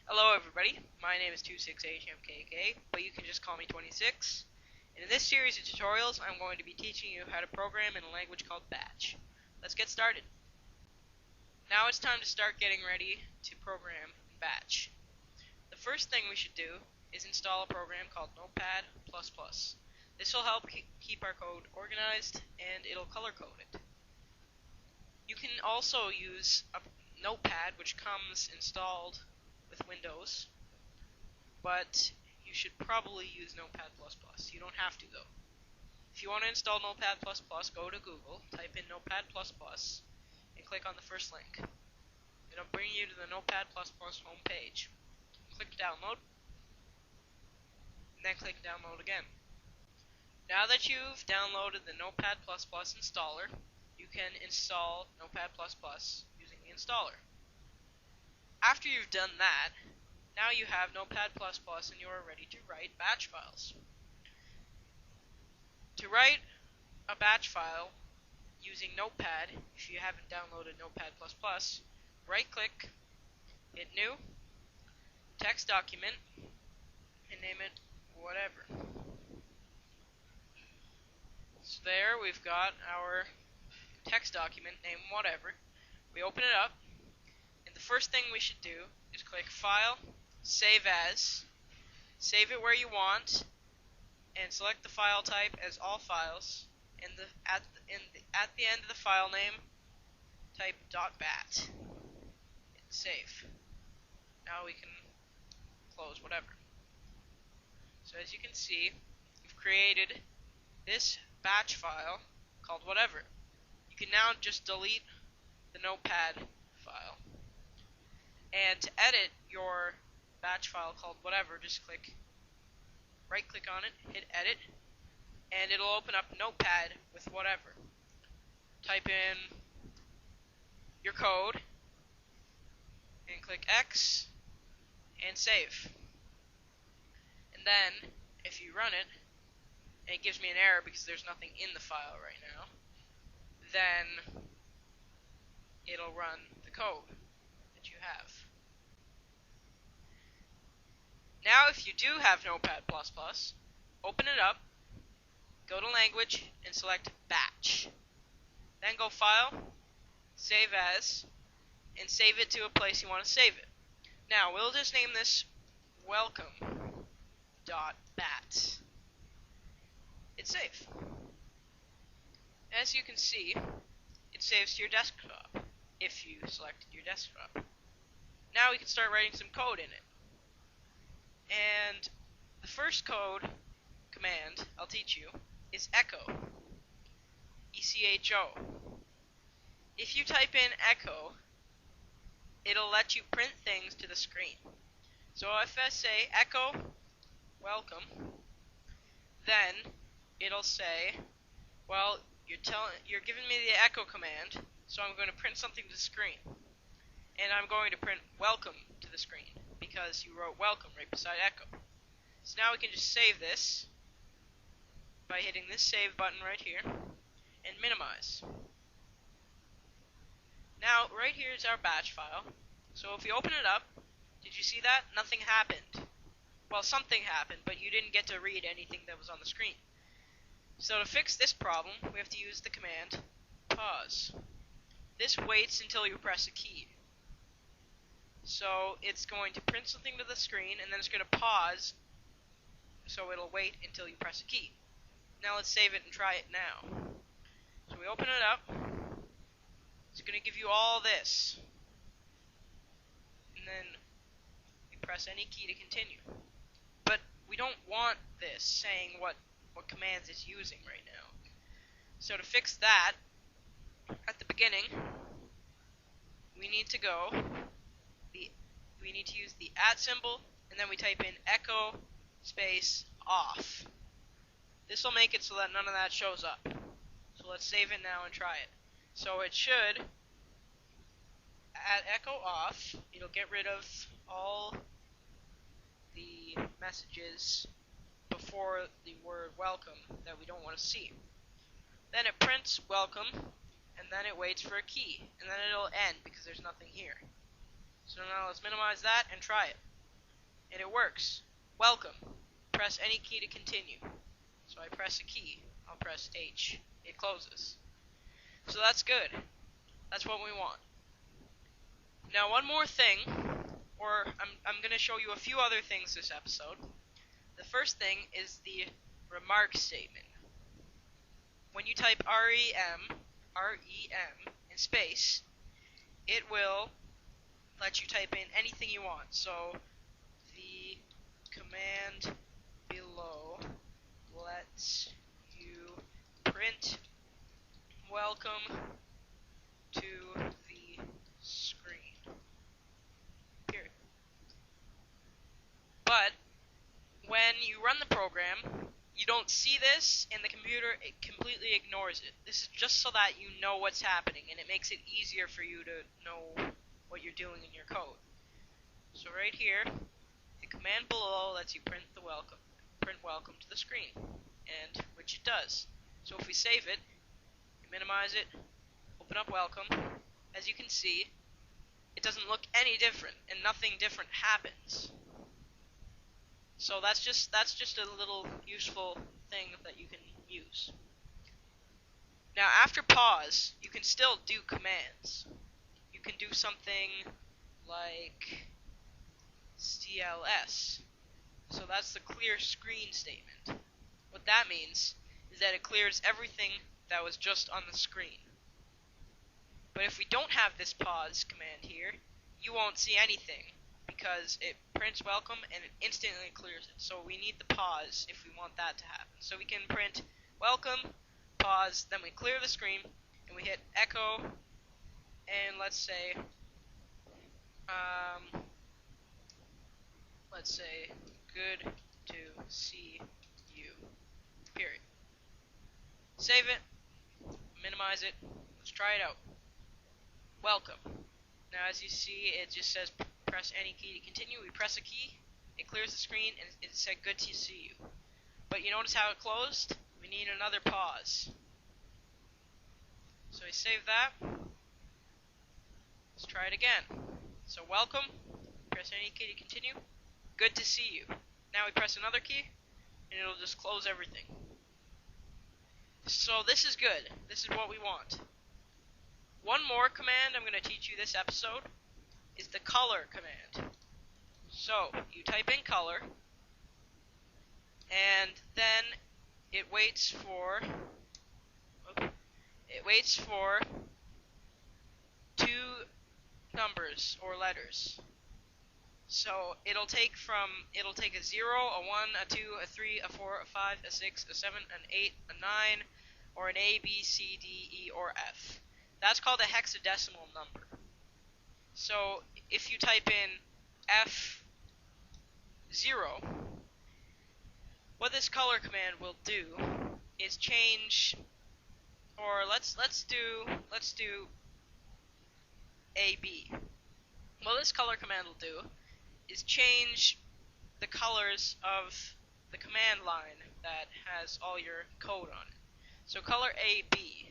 Hello everybody, my name is 26HMKK, but you can just call me 26. And in this series of tutorials, I'm going to be teaching you how to program in a language called Batch. Let's get started. Now it's time to start getting ready to program in Batch. The first thing we should do is install a program called Notepad++. This will help keep our code organized, and it'll color code it. You can also use a Notepad which comes installed with Windows, but you should probably use Notepad++. You don't have to though. If you want to install Notepad++, go to Google, type in Notepad++, and click on the first link. It'll bring you to the Notepad++ home page. Click download, and then click download again. Now that you've downloaded the Notepad++ installer, you can install Notepad++ using the installer. After you've done that, now you have Notepad++ and you are ready to write batch files. To write a batch file using Notepad, if you haven't downloaded Notepad++, right-click, hit New, Text Document, and name it whatever. So there we've got our text document named whatever. We open it up, and the first thing we should do is click File, Save As, save it where you want, and select the file type as All Files, and at the end of the file name, type .bat. Hit Save. Now we can close whatever. So as you can see, we've created this batch file called whatever. You can now just delete the Notepad file. And to edit your batch file called whatever, just right-click on it, hit Edit, and it'll open up Notepad with whatever. Type in your code, and click X, and save. And then, if you run it, and it gives me an error because there's nothing in the file right now, then it'll run the code that you have. Now if you do have Notepad++, open it up, go to Language, and select Batch. Then go File, Save As, and save it to a place you want to save it. Now we'll just name this welcome.bat. It's safe. As you can see, it saves to your desktop, if you selected your desktop. Now we can start writing some code in it. And the first code command I'll teach you is echo. E-C-H-O. If you type in echo, it'll let you print things to the screen. So if I say echo welcome, then it'll say, well, you're giving me the echo command, so I'm going to print something to the screen. And I'm going to print welcome to the screen because you wrote welcome right beside echo. So now we can just save this by hitting this save button right here and minimize. Now right here is our batch file. So if we open it up, did you see that? Nothing happened. Well, something happened, but you didn't get to read anything that was on the screen. So to fix this problem, we have to use the command pause. This waits until you press a key. So it's going to print something to the screen, and then it's going to pause, so it'll wait until you press a key. Now let's save it and try it now. So we open it up. It's going to give you all this. And then we press any key to continue. But we don't want this saying what commands it's using right now. So to fix that, at the beginning, we need to use the @ symbol, and then we type in echo space off. This will make it so that none of that shows up. So let's save it now and try it. So it should, at echo off, it'll get rid of all the messages before the word welcome that we don't want to see. Then it prints welcome, and then it waits for a key, and then it'll end because there's nothing here. So now let's minimize that and try it. and it works. Welcome. Press any key to continue. So I press a key. I'll press H. It closes. So that's good. That's what we want. Now one more thing, or I'm going to show you a few other things this episode. The first thing is the remark statement. When you type REM in space, it will let you type in anything you want. So the command below lets you print welcome to the screen. Period. But when you run the program, you don't see this, and the computer completely ignores it. This is just so that you know what's happening, and it makes it easier for you to know what you're doing in your code. So right here, the command below lets you print welcome to the screen, and which it does. So if we save it, minimize it, open up welcome, as you can see, it doesn't look any different, and nothing different happens. So that's just a little useful thing that you can use. Now after pause, you can still do commands. You can do something like CLS. So that's the clear screen statement. What that means is that it clears everything that was just on the screen. But if we don't have this pause command here, you won't see anything, because it prints welcome and it instantly clears it. So we need the pause if we want that to happen. So we can print welcome, pause, then we clear the screen, and we hit echo, and let's say good to see you, period. Save it, minimize it, let's try it out. Welcome. Now as you see, it just says press any key to continue. We press a key, it clears the screen, and it said good to see you. But you notice how it closed? We need another pause. So we save that. Let's try it again. So welcome, press any key to continue. Good to see you. Now we press another key, and it'll just close everything. So this is good. This is what we want. One more command I'm going to teach you this episode is the color command. So you type in color, and then it waits for two numbers or letters. So it'll take a 0, a 1, a 2, a 3, a 4, a 5, a 6, a 7, an 8, a 9, or an A, B, C, D, E, or F. That's called a hexadecimal number. So if you type in F0, what this color command will do is change, or let's do AB. What this color command will do is change the colors of the command line that has all your code on it. So color AB,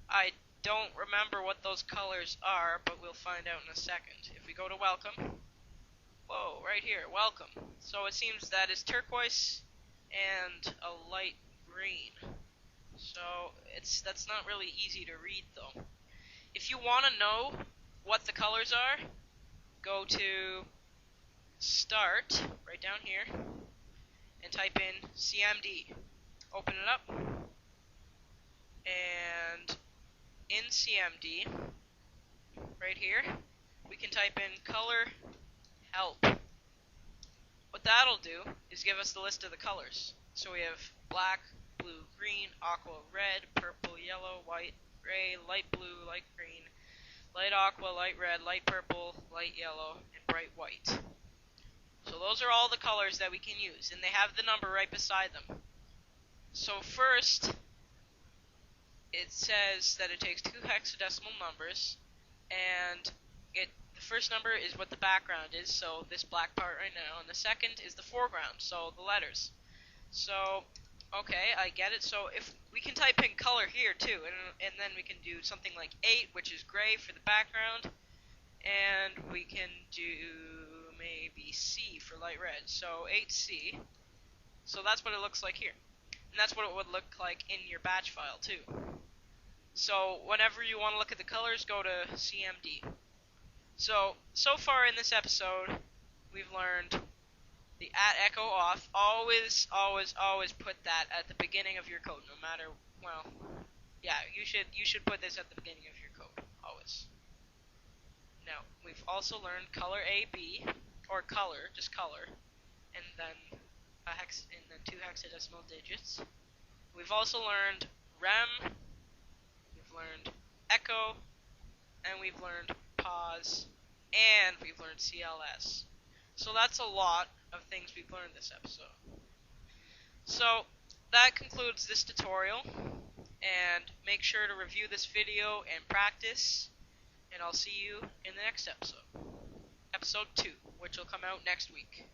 I don't remember what those colors are, but we'll find out in a second. If we go to welcome, whoa, right here, welcome. So it seems that is turquoise and a light green. So that's not really easy to read though. If you want to know what the colors are, go to Start, right down here, and type in CMD. Open it up, and in CMD, right here, we can type in color help. What that'll do is give us the list of the colors. So we have black, blue, green, aqua, red, purple, yellow, white, gray, light blue, light green, light aqua, light red, light purple, light yellow, and bright white. So those are all the colors that we can use, and they have the number right beside them. So first, it says that it takes two hexadecimal numbers, and the first number is what the background is, so this black part right now, and the second is the foreground, so the letters. So, okay, I get it. So if we can type in color here too, and then we can do something like 8, which is gray for the background, and we can do maybe 8C for light red. So 8C. So that's what it looks like here. And that's what it would look like in your batch file too. So whenever you want to look at the colors, go to CMD. So far in this episode, we've learned the @echo off. Always put that at the beginning of your code, no matter, well, yeah, you should put this at the beginning of your code, always. Now, we've also learned color AB, or color, just color, and then two hexadecimal digits. We've also learned rem, we've learned echo, and we've learned pause, and we've learned CLS. So that's a lot of things we've learned this episode. So that concludes this tutorial, and make sure to review this video and practice, and I'll see you in the next episode. Episode 2, which will come out next week.